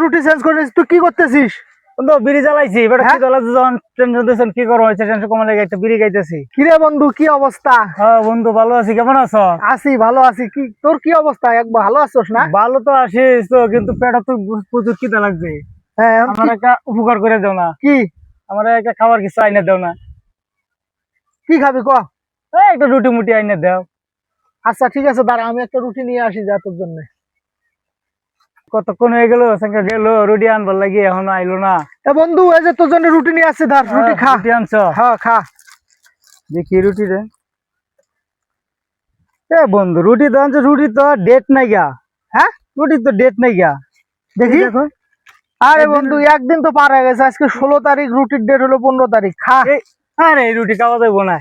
রুটি চেঞ্জ করেছিস, তুই কি করতেছিস? বন্ধু বিড়ি জ্বালাইছি, বেটা কি জ্বালাইছি, যখন টেনশন দিয়েছেন কি করবো, টেনশন কমে লাগে একটা বিড়ি গাইতেছি। কিরে বন্ধু, কি অবস্থা? হ্যাঁ বন্ধু ভালো আছি, কেমন আছো? আছি, ভালো আছি। কি তোর কি অবস্থা? একবার ভালো আছোস না? ভালো তো আছিস তো, কিন্তু পেটা তো প্রচুর খিদা লাগছে। হ্যাঁ, আমার একটা উপকার করে দাও না। কি? আমার একটা খাবার কিছু আইনে দাও না। কি খাবি ক? একটা রুটি মুটি আইনে দাও। আচ্ছা ঠিক আছে, দাঁড়া আমি একটা রুটি নিয়ে আসি যা তোর জন্য। কতক্ষণ হয়ে গেল, সঙ্গে গেল রুটি আনবার লাগি, এখনো আইলো না। এ বন্ধু, এই যে তোর জন্য রুটি নিয়ে আসছি, ধর রুটি খা। রুটি আনছো? হ্যাঁ খা। দেখি রুটি রে। এ বন্ধু রুটি তো আনছো, রুটি তো ডেট নাই গা। হ্যাঁ, রুটি তো ডেট নাই গা। দেখি। দেখো। আরে বন্ধু, একদিন তো পার হয়ে গেছে, আজকে 16 তারিখ, রুটির ডেট হলো 15 তারিখ। খা। আরে এই রুটি খাওয়া যাইবো না।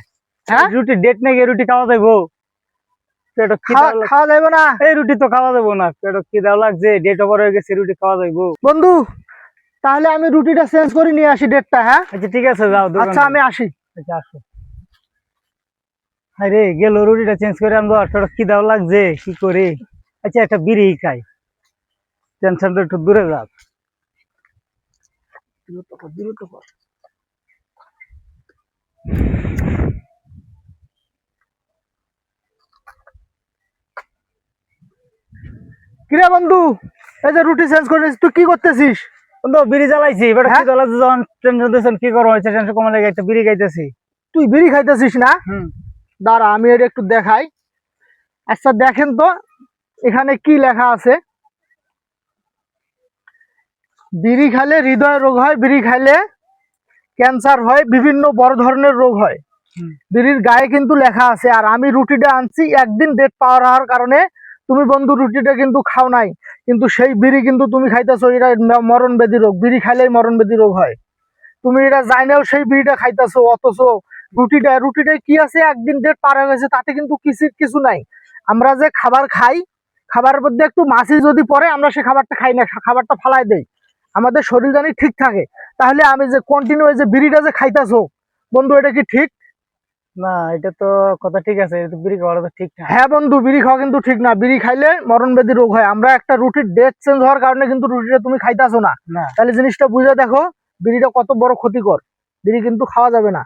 হ্যাঁ, রুটি ডেট নাই গিয়ে রুটি খাওয়া যাইবো? পেটো খাওয়া যাবে না? এই রুটি তো খাওয়া যাবো না, পেটো খিদাও লাগছে, ডেট ওভার হয়ে গেছে, রুটি খাওয়া যাইবো? বন্ধু তাহলে আমি রুটিটা চেঞ্জ করে নিয়ে আসি ডেটটা। হ্যাঁ আচ্ছা ঠিক আছে, যাও। আচ্ছা আমি আসি। আচ্ছা আসো। আরে গেল, রুটিটা চেঞ্জ করে আনবো, আর পেটো খিদাও লাগছে, কি করি? আচ্ছা একটা বিড়ি খাই, টেনশনটা একটু দূরে যাক। কিরে বন্ধু, এই যে রুটি চেঞ্জ করেছিস, তুই কি করতেছিস? বন্ধু বিড়ি জ্বালাইছি, বেটা কি জ্বালাইছি, যখন টেনশন দিয়েছেন কি করবো, টেনশন কমে লাগে একটা বিড়ি গাইতেছি। তুই বিড়ি খাইতেছিস না? হুম। দাঁড়া আমি এটা একটু দেখাই। আচ্ছা দেখেন তো এখানে কি লেখা আছে। বিড়ি খাইলে হৃদয় রোগ হয়, বিড়ি খাইলে ক্যান্সার হয়, বিভিন্ন বড় ধরনের রোগ হয়। বিড়ির গায়ে কিন্তু লেখা আছে। আর আমি রুটিটা আনছি একদিন ডেট পাওয়ার হওয়ার কারণে। তুমি বন্ধু রুটিটা কিন্তু খাও নাই, কিন্তু সেই বিড়ি কিন্তু তুমি খাইতেছো, এটা মরণ ব্যাধি রোগ। বিড়ি খাইলেই মরণ ব্যাধি রোগ হয়। তুমি এটা জানাও সেই বিড়িটা খাইতেছো, অথচ রুটিটাই কি আছে, একদিন ডেট পার হয়ে গেছে, তাতে কিন্তু কিছু নাই। আমরা যে খাবার খাই, খাবারের মধ্যে একটু মাছি যদি পড়ে, আমরা সেই খাবারটা খাই না, খাবারটা ফালাই দেই, আমাদের শরীর জানি ঠিক থাকে। তাহলে আমি যে কন্টিনিউ যে বিড়িটা যে খাইতেছো বন্ধু, এটা কি ঠিক? না এটা তো কথা ঠিক আছে, এটা তো বিড়ি খাওয়া তো ঠিক না। হ্যাঁ বন্ধু, বিড়ি খাওয়া কিন্তু ঠিক না। বিড়ি খাইলে মরণ ব্যাধি রোগ হয়। আমরা একটা রুটির ডেট চেঞ্জ হওয়ার কারণে কিন্তু রুটিটা তুমি খাইতেছো না। তাহলে জিনিসটা বুঝে দেখো, বিড়িটা কত বড় ক্ষতিকর। বিড়ি কিন্তু খাওয়া যাবে না।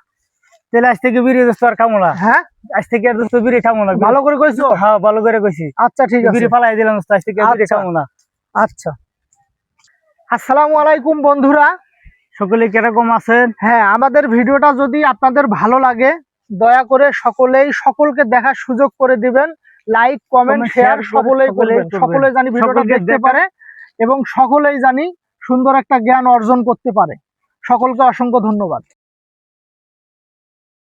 তাহলে আজ থেকে বিড়ি দোস্ত আর খাবো না। হ্যাঁ, আজ থেকে আর দোস্ত বিড়ি খাবো না। ভালো করে কইছো? হ্যাঁ ভালো করে কইছি। আচ্ছা ঠিক আছে, বিড়ি ফালাই দিলাম দোস্ত, আজ থেকে আর বিড়ি খাবো না। আচ্ছা। আসসালামু আলাইকুম বন্ধুরা, সকলে কিরকম আছেন? হ্যাঁ, আমাদের ভিডিওটা যদি আপনাদের ভালো লাগে দয়া করে সকলকে দেখার সুযোগ করে দিবেন। লাইক কমেন্ট শেয়ার সকলেই করবেন, সকলে জানি ভিডিওটা দেখতে পারে এবং সকলেই জানি সুন্দর একটা জ্ঞান অর্জন করতে পারে। সকলকে অসংখ্য ধন্যবাদ।